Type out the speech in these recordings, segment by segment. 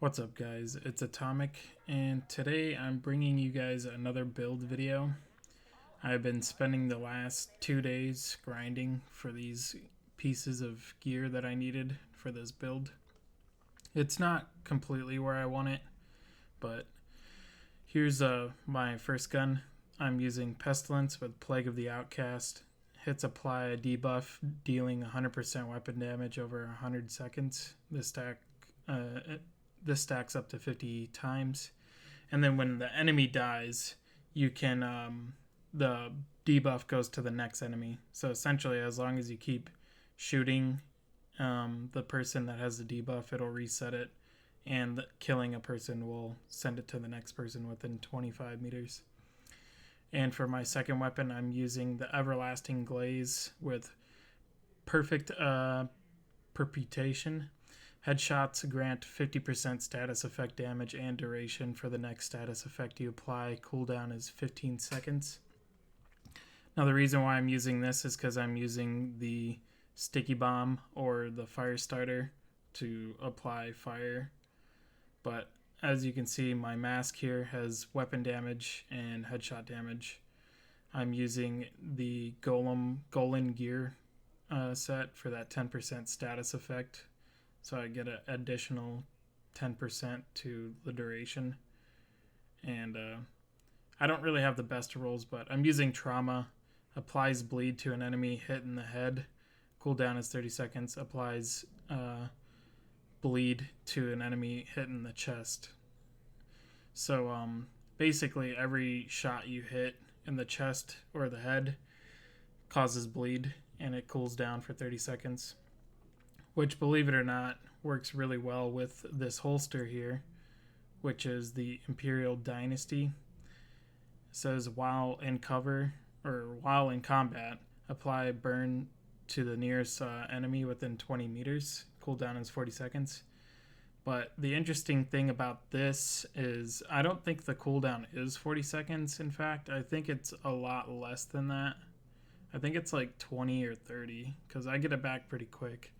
What's up guys, it's Atomic, and today I'm bringing you guys another build video. I've been spending the last 2 days grinding for these pieces of gear that I needed for this build. It's not completely where I want it, but here's my first gun. I'm using Pestilence with Plague of the Outcast. Hits apply a debuff, dealing 100% weapon damage over 100 seconds. This stacks up to 50 times, and then when the enemy dies, you can the debuff goes to the next enemy. So essentially, as long as you keep shooting the person that has the debuff, it'll reset it, and killing a person will send it to the next person within 25 meters. And for my second weapon, I'm using the Everlasting Glaze with Perfect Perpetuation. Headshots grant 50% status effect damage and duration for the next status effect you apply. Cooldown is 15 seconds. Now the reason why I'm using this is because I'm using the Sticky Bomb or the Fire Starter to apply fire. But as you can see, my mask here has weapon damage and headshot damage. I'm using the Golem gear set for that 10% status effect. So I get an additional 10% to the duration. And I don't really have the best rolls, but I'm using Trauma. Applies bleed to an enemy hit in the head. Cooldown is 30 seconds. Applies bleed to an enemy hit in the chest. So basically every shot you hit in the chest or the head causes bleed, and it cools down for 30 seconds. Which, believe it or not, works really well with this holster here, which is the Imperial Dynasty. It says while in cover, or while in combat, apply burn to the nearest enemy within 20 meters. Cooldown is 40 seconds. But the interesting thing about this is I don't think the cooldown is 40 seconds. In fact, I think it's a lot less than that. I think it's like 20 or 30, because I get it back pretty quick.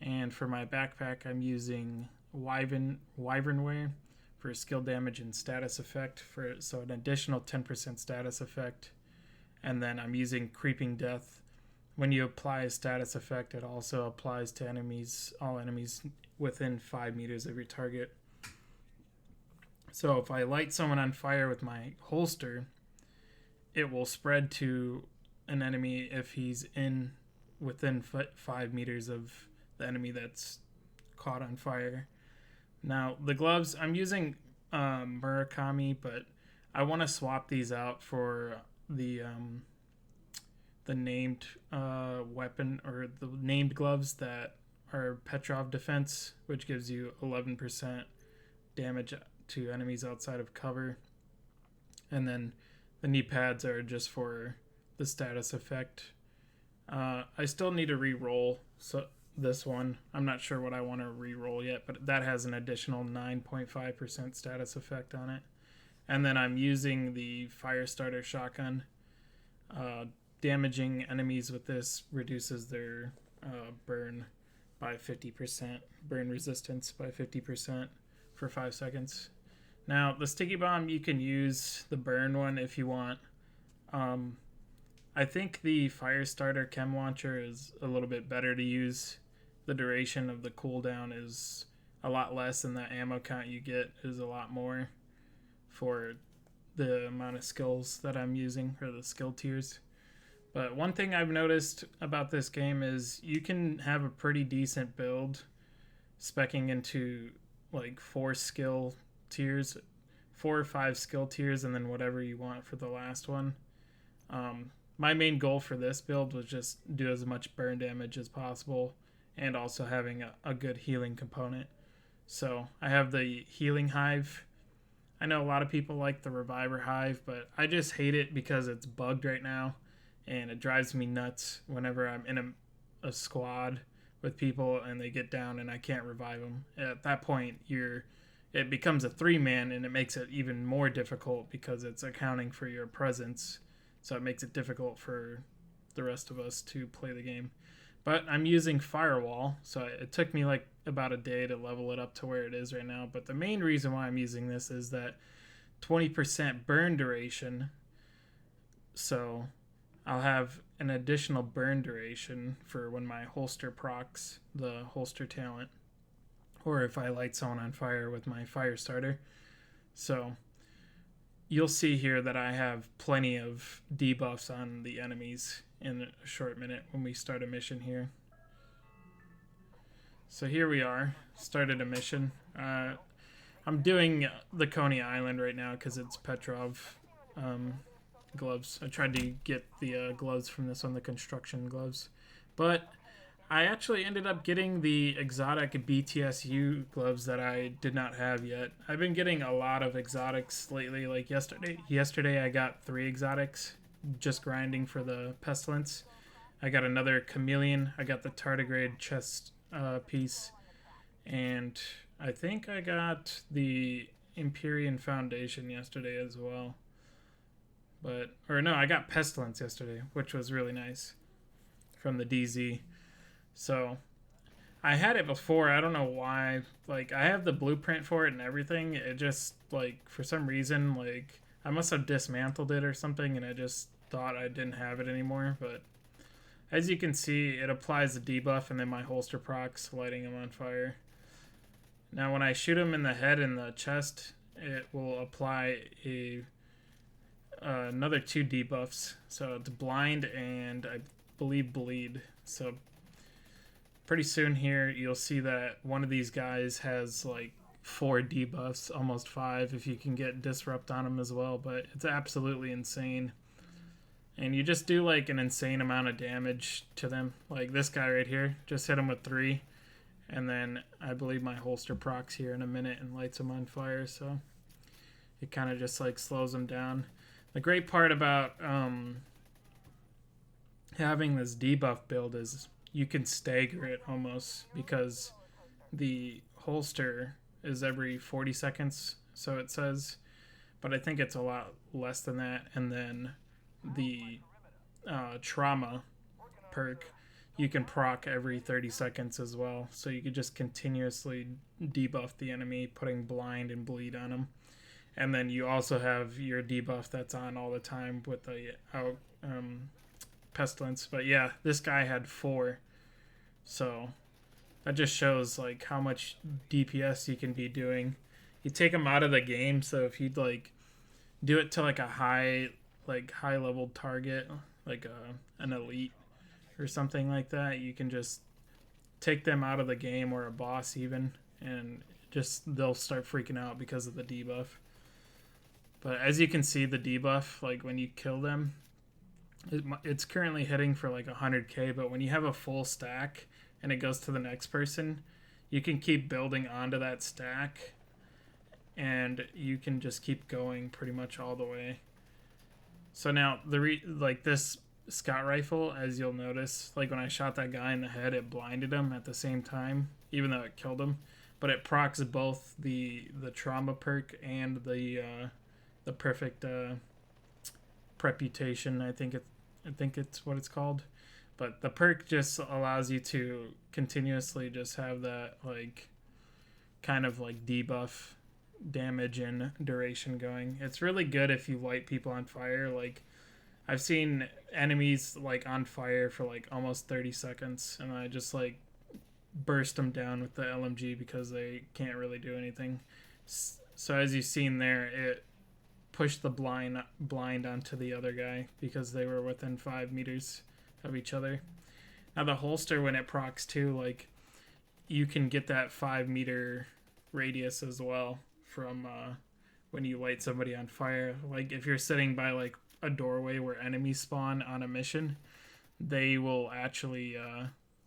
And for my backpack, I'm using Wyvernware for skill damage and status effect, so an additional 10% status effect. And then I'm using Creeping Death. When you apply a status effect, it also applies to all enemies within 5 meters of your target. So if I light someone on fire with my holster, it will spread to an enemy if he's within 5 meters of the enemy that's caught on fire. Now the gloves, I'm using Murakami, but I want to swap these out for the named weapon, or the named gloves that are Petrov defense, which gives you 11% damage to enemies outside of cover. And then the knee pads are just for the status effect. I still need to re-roll this one. I'm not sure what I want to re-roll yet, but that has an additional 9.5% status effect on it. And then I'm using the Fire Starter shotgun. Damaging enemies with this reduces their burn by 50%, burn resistance by 50% for 5 seconds. Now, the Sticky Bomb, you can use the burn one if you want. I think the Fire Starter Chem Launcher is a little bit better to use. The duration of the cooldown is a lot less, and the ammo count you get is a lot more for the amount of skills that I'm using, or the skill tiers. But one thing I've noticed about this game is you can have a pretty decent build speccing into like 4 skill tiers, 4 or 5 skill tiers, and then whatever you want for the last one. My main goal for this build was just do as much burn damage as possible, and also having a good healing component. So I have the Healing Hive. I know a lot of people like the Reviver Hive, but I just hate it because it's bugged right now, and it drives me nuts whenever I'm in a squad with people and they get down and I can't revive them. At that point, it becomes a 3-man, and it makes it even more difficult because it's accounting for your presence. So it makes it difficult for the rest of us to play the game. But I'm using Firewall, so it took me like about a day to level it up to where it is right now. But the main reason why I'm using this is that 20% burn duration. So I'll have an additional burn duration for when my holster procs the holster talent, or if I light someone on fire with my fire starter. So you'll see here that I have plenty of debuffs on the enemies in a short minute when we start a mission here. So here we are, started a mission. I'm doing the Coney Island right now because it's Petrov gloves. I tried to get the gloves from this one, the construction gloves. But I actually ended up getting the exotic BTSU gloves that I did not have yet. I've been getting a lot of exotics lately. Like yesterday I got 3 exotics, just grinding for the Pestilence. I got another Chameleon. I got the tardigrade chest piece. And I think I got the Empyrean Foundation yesterday as well. I got Pestilence yesterday, which was really nice from the DZ. So I had it before. I don't know why. Like, I have the blueprint for it and everything. It just, like, for some reason, like, I must have dismantled it or something, and I just thought I didn't have it anymore. But as you can see, it applies the debuff, and then my holster procs, lighting him on fire. Now, when I shoot him in the head and the chest, it will apply another 2 debuffs. So it's blind and I believe bleed. So pretty soon here you'll see that one of these guys has like 4 debuffs, almost 5 if you can get disrupt on him as well. But it's absolutely insane. And you just do like an insane amount of damage to them. Like this guy right here, just hit him with 3. And then I believe my holster procs here in a minute and lights him on fire. So it kind of just like slows him down. The great part about having this debuff build is you can stagger it almost, because the holster is every 40 seconds, so it says. But I think it's a lot less than that. And then the trauma perk, you can proc every 30 seconds as well. So you could just continuously debuff the enemy, putting blind and bleed on them. And then you also have your debuff that's on all the time with the Pestilence. But yeah, this guy had 4. So that just shows like how much DPS you can be doing. You take him out of the game, so if you'd like do it to like a high level target, like an elite or something like that, you can just take them out of the game, or a boss even, and just they'll start freaking out because of the debuff. But as you can see, the debuff, like when you kill them, it's currently hitting for like 100k, but when you have a full stack and it goes to the next person, you can keep building onto that stack, and you can just keep going pretty much all the way. So now this scout rifle, as you'll notice, like when I shot that guy in the head, it blinded him at the same time, even though it killed him. But it procs both the trauma perk and the perfect preputation. I think it's what it's called. But the perk just allows you to continuously just have that like kind of like debuff damage and duration going. It's really good if you light people on fire. Like I've seen enemies like on fire for like almost 30 seconds, and I just like burst them down with the LMG because they can't really do anything. So as you've seen there, it pushed the blind onto the other guy because they were within 5 meters of each other. Now the holster, when it procs too, like you can get that 5 meter radius as well from when you light somebody on fire. Like if you're sitting by like a doorway where enemies spawn on a mission, they will actually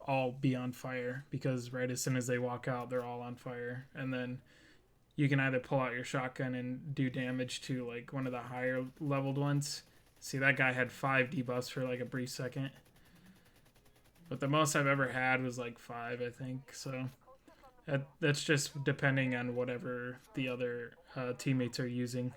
all be on fire, because right as soon as they walk out, they're all on fire. And then you can either pull out your shotgun and do damage to like one of the higher leveled ones. See, that guy had 5 debuffs for like a brief second, but the most I've ever had was like 5, I think. So that's just depending on whatever the other teammates are using.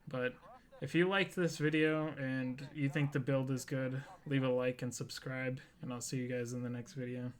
But If you liked this video and you think the build is good, leave a like and subscribe, and I'll see you guys in the next video.